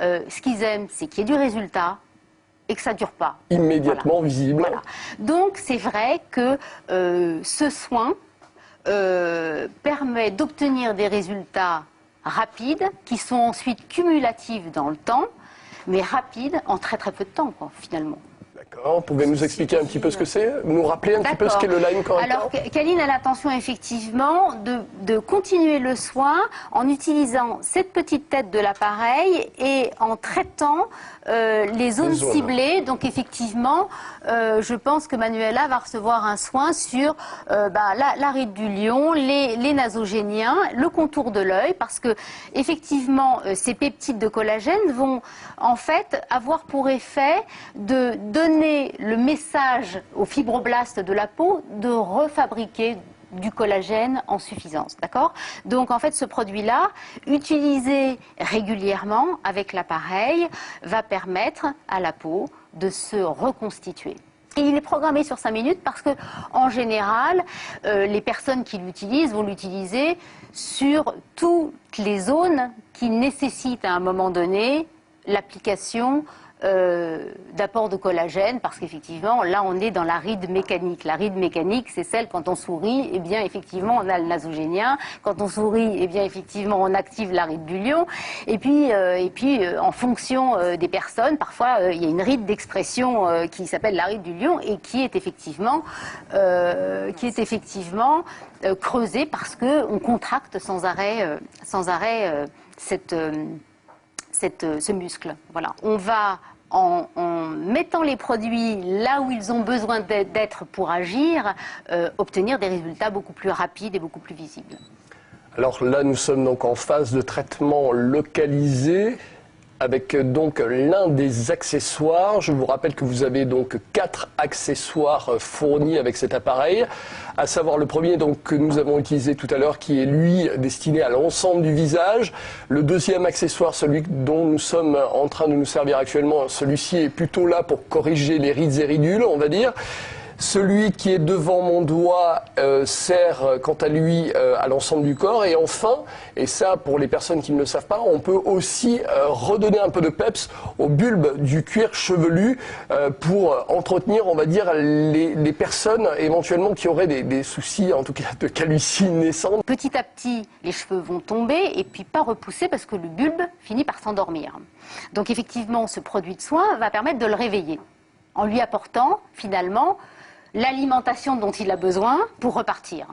Ce qu'ils aiment, c'est qu'il y ait du résultat et que ça ne dure pas. Immédiatement visible. Voilà. Donc c'est vrai que ce soin permet d'obtenir des résultats rapides qui sont ensuite cumulatifs dans le temps, mais rapides en très très peu de temps, quoi, finalement. D'accord, vous pouvez nous expliquer un petit peu ce que c'est, nous rappeler un petit peu ce qu'est le line corrector? Alors, Caline a l'intention effectivement de continuer le soin en utilisant cette petite tête de l'appareil et en traitant les zones ciblées. Donc effectivement, je pense que Manuela va recevoir un soin sur la ride du lion, les nasogéniens, le contour de l'œil, parce que effectivement, ces peptides de collagène vont en fait avoir pour effet de donner le message aux fibroblastes de la peau de refabriquer du collagène en suffisance, d'accord? Donc en fait ce produit-là, utilisé régulièrement avec l'appareil, va permettre à la peau de se reconstituer. Et il est programmé sur 5 minutes parce que, en général, les personnes qui l'utilisent vont l'utiliser sur toutes les zones qui nécessitent à un moment donné l'application d'apport de collagène, parce qu'effectivement, là, on est dans la ride mécanique. La ride mécanique, c'est celle, quand on sourit, eh bien, effectivement, on a le nasogénien. Quand on sourit, eh bien, effectivement, on active la ride du lion. Et puis, en fonction des personnes, parfois, il y a une ride d'expression qui s'appelle la ride du lion et qui est effectivement, creusée parce qu'on contracte sans arrêt ce muscle. Voilà. On va, en mettant les produits là où ils ont besoin d'être pour agir, obtenir des résultats beaucoup plus rapides et beaucoup plus visibles. Alors là, nous sommes donc en phase de traitement localisé, avec donc l'un des accessoires. Je vous rappelle que vous avez donc 4 accessoires fournis avec cet appareil, à savoir le premier donc, que nous avons utilisé tout à l'heure, qui est lui destiné à l'ensemble du visage. Le deuxième accessoire, celui dont nous sommes en train de nous servir actuellement, celui-ci est plutôt là pour corriger les rides et ridules, on va dire. Celui qui est devant mon doigt sert quant à lui à l'ensemble du corps. Et enfin, et ça pour les personnes qui ne le savent pas, on peut aussi redonner un peu de peps au bulbe du cuir chevelu pour entretenir, on va dire, les personnes éventuellement qui auraient des soucis, en tout cas de calvitie naissante. Petit à petit, les cheveux vont tomber et puis pas repousser parce que le bulbe finit par s'endormir. Donc effectivement, ce produit de soin va permettre de le réveiller en lui apportant finalement l'alimentation dont il a besoin pour repartir.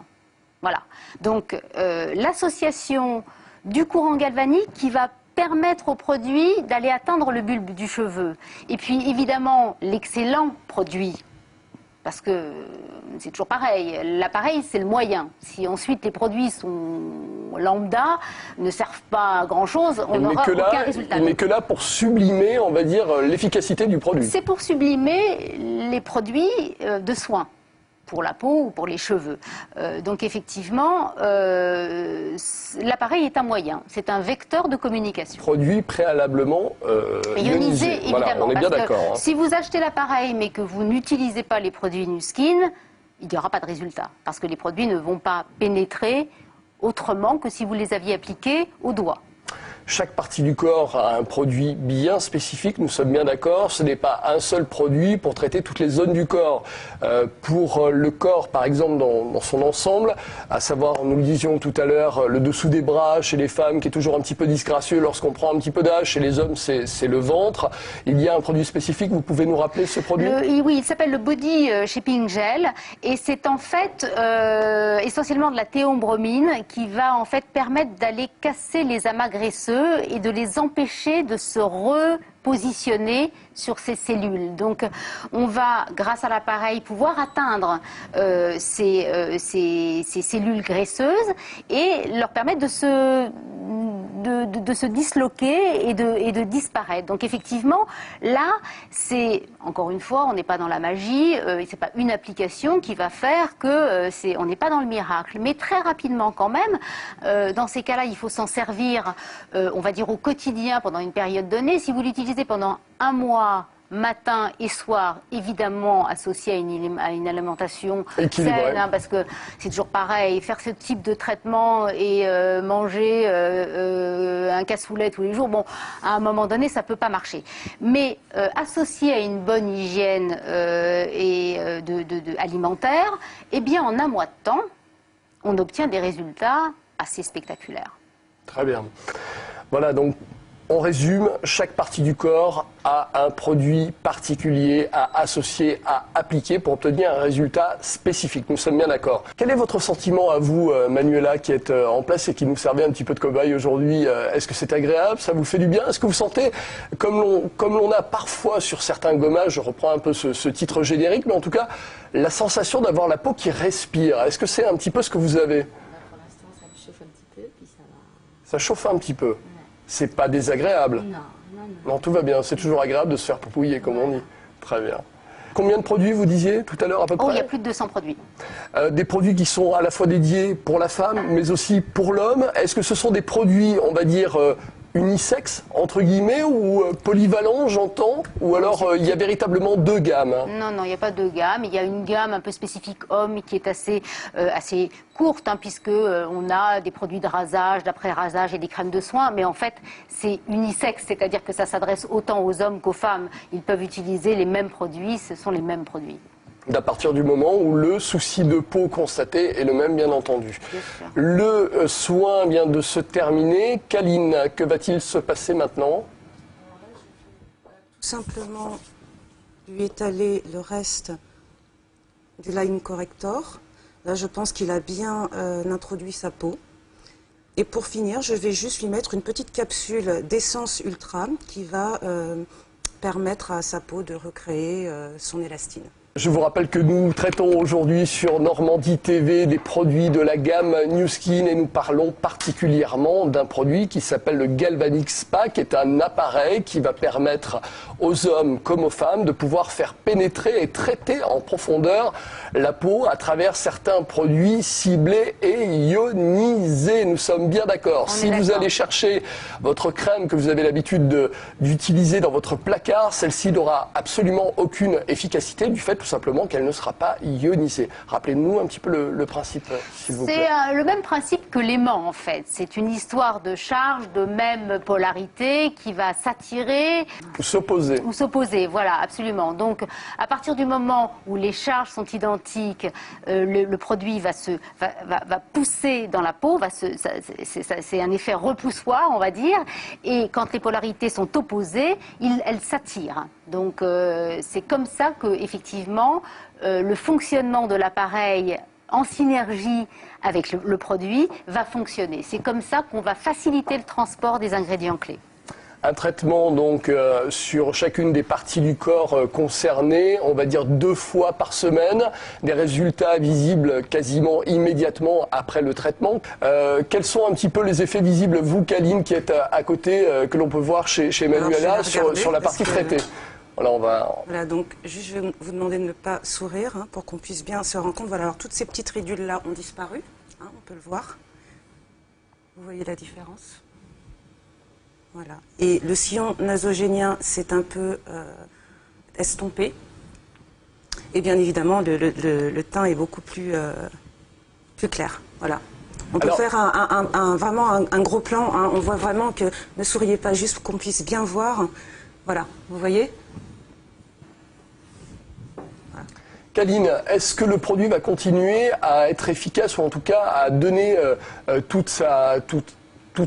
Voilà. Donc l'association du courant galvanique qui va permettre au produit d'aller atteindre le bulbe du cheveu. Et puis évidemment l'excellent produit, parce que c'est toujours pareil, l'appareil c'est le moyen. Si ensuite les produits sont lambda, ne servent pas à grand chose, on n'aura aucun résultat. Il n'est que là pour sublimer, on va dire, l'efficacité du produit. C'est pour sublimer les produits de soins, pour la peau ou pour les cheveux. Donc effectivement, l'appareil est un moyen, c'est un vecteur de communication. Produit préalablement ionisé, évidemment. Voilà, on est bien d'accord. Hein. Si vous achetez l'appareil mais que vous n'utilisez pas les produits Nu-Skin, il n'y aura pas de résultat, parce que les produits ne vont pas pénétrer autrement que si vous les aviez appliqués au doigt. Chaque partie du corps a un produit bien spécifique, nous sommes bien d'accord. Ce n'est pas un seul produit pour traiter toutes les zones du corps. Pour le corps, par exemple, dans son ensemble, à savoir, nous le disions tout à l'heure, le dessous des bras chez les femmes qui est toujours un petit peu disgracieux lorsqu'on prend un petit peu d'âge. Chez les hommes, c'est le ventre. Il y a un produit spécifique, vous pouvez nous rappeler ce produit? Oui, il s'appelle le Body Shaping Gel et c'est en fait essentiellement de la théobromine qui va en fait permettre d'aller casser les amas graisseux et de les empêcher de se repositionner sur ces cellules. Donc on va, grâce à l'appareil, pouvoir atteindre ces cellules graisseuses et leur permettre de se disloquer et de disparaître. Donc effectivement, là, c'est, encore une fois, on n'est pas dans la magie, c'est pas une application qui va faire que on n'est pas dans le miracle. Mais très rapidement quand même, dans ces cas-là, il faut s'en servir, on va dire au quotidien pendant une période donnée. Si vous l'utilisez pendant un mois, matin et soir, évidemment associé à une alimentation équilibrée, saine, hein, parce que c'est toujours pareil, faire ce type de traitement et manger un cassoulet tous les jours, bon, à un moment donné, ça peut pas marcher. Mais associé à une bonne hygiène alimentaire, eh bien, en un mois de temps, on obtient des résultats assez spectaculaires. Très bien. Voilà, donc on résume, chaque partie du corps a un produit particulier à associer, à appliquer pour obtenir un résultat spécifique. Nous sommes bien d'accord. Quel est votre sentiment à vous, Manuela, qui êtes en place et qui nous servait un petit peu de cobaye aujourd'hui? Est-ce que c'est agréable? Ça vous fait du bien? Est-ce que vous sentez, comme l'on a parfois sur certains gommages, je reprends un peu ce titre générique, mais en tout cas, la sensation d'avoir la peau qui respire? Est-ce que c'est un petit peu ce que vous avez? Pour l'instant, ça me chauffe un petit peu, puis ça va. Ça chauffe un petit peu. C'est pas désagréable. Non, tout va bien. C'est toujours agréable de se faire poupouiller, comme on dit. Très bien. Combien de produits, vous disiez tout à l'heure, à peu près? Il y a plus de 200 produits. Des produits qui sont à la fois dédiés pour la femme, mais aussi pour l'homme. Est-ce que ce sont des produits, on va dire, unisexes, entre guillemets, ou polyvalents, j'entends? Ou alors, il y a véritablement deux gammes? Non, il n'y a pas deux gammes. Il y a une gamme un peu spécifique homme qui est assez courte, hein, puisque on a des produits de rasage, d'après-rasage et des crèmes de soins. Mais en fait, c'est unisexe, c'est-à-dire que ça s'adresse autant aux hommes qu'aux femmes. Ils peuvent utiliser les mêmes produits, ce sont les mêmes produits. À partir du moment où le souci de peau constaté est le même, bien entendu. Le soin vient de se terminer. Kaline, que va-t-il se passer maintenant? Tout simplement lui étaler le reste du Line Corrector. Là, je pense qu'il a bien introduit sa peau. Et pour finir, je vais juste lui mettre une petite capsule d'essence ultra qui va permettre à sa peau de recréer son élastine. Je vous rappelle que nous traitons aujourd'hui sur Normandie TV des produits de la gamme New Skin et nous parlons particulièrement d'un produit qui s'appelle le Galvanic Spa, qui est un appareil qui va permettre aux hommes comme aux femmes de pouvoir faire pénétrer et traiter en profondeur la peau à travers certains produits ciblés et ionisés. Nous sommes bien d'accord. Si vous allez chercher votre crème que vous avez l'habitude d'utiliser dans votre placard, celle-ci n'aura absolument aucune efficacité du fait tout simplement qu'elle ne sera pas ionisée. Rappelez-nous un petit peu le principe, s'il vous plaît. C'est le même principe que l'aimant, en fait. C'est une histoire de charge, de même polarité, qui va s'attirer... Ou s'opposer. Ou s'opposer, voilà, absolument. Donc, à partir du moment où les charges sont identiques, le produit va pousser dans la peau, c'est un effet repoussoir, on va dire, et quand les polarités sont opposées, elles s'attirent. Donc, c'est comme ça que, effectivement, le fonctionnement de l'appareil en synergie avec le produit va fonctionner. C'est comme ça qu'on va faciliter le transport des ingrédients clés. Un traitement donc sur chacune des parties du corps concernées, on va dire 2 fois par semaine, des résultats visibles quasiment immédiatement après le traitement. Quels sont un petit peu les effets visibles, vous, Kaline, qui êtes à côté, que l'on peut voir chez Manuela sur la partie traitée? Voilà, donc juste je vais vous demander de ne pas sourire hein, pour qu'on puisse bien se rendre compte. Voilà, alors toutes ces petites ridules-là ont disparu, hein, on peut le voir. Vous voyez la différence? Voilà. Et le sillon nasogénien s'est un peu estompé. Et bien évidemment, le teint est beaucoup plus clair. Voilà. On peut faire vraiment un gros plan. Hein, on voit vraiment que ne souriez pas, juste pour qu'on puisse bien voir. Voilà, vous voyez? Kaline, est-ce que le produit va continuer à être efficace ou en tout cas à donner toute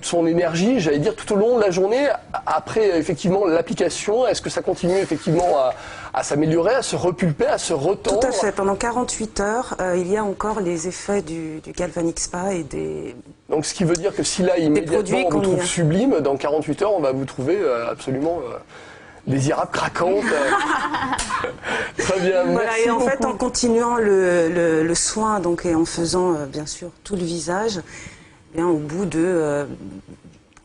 son énergie, j'allais dire, tout au long de la journée, après effectivement l'application? Est-ce que ça continue effectivement à s'améliorer, à se repulper, à se retendre? Tout à fait. Pendant 48 heures, il y a encore les effets du Galvanic Spa et des... Donc ce qui veut dire que si là immédiatement on vous trouve sublime, dans 48 heures on va vous trouver absolument... désirable, craquante. Très bien, voilà, merci et en beaucoup. fait, en continuant le soin donc, et en faisant bien sûr tout le visage, eh bien, au bout de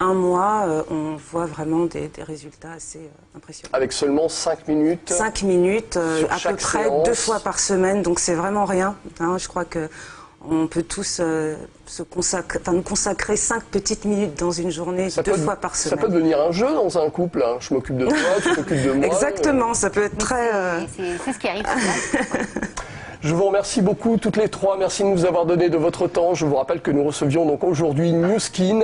1 mois, on voit vraiment des résultats assez impressionnants. Avec seulement 5 minutes 5 minutes, à peu près séance. 2 fois par semaine, donc c'est vraiment rien. Hein, je crois que On peut tous nous consacrer 5 petites minutes dans une journée, 2 fois par semaine. Ça peut devenir un jeu dans un couple. Hein. Je m'occupe de toi, tu t'occupes de moi. Exactement, ça peut être très... C'est ce qui arrive souvent. Je vous remercie beaucoup toutes les trois. Merci de nous avoir donné de votre temps. Je vous rappelle que nous recevions donc aujourd'hui Nu Skin.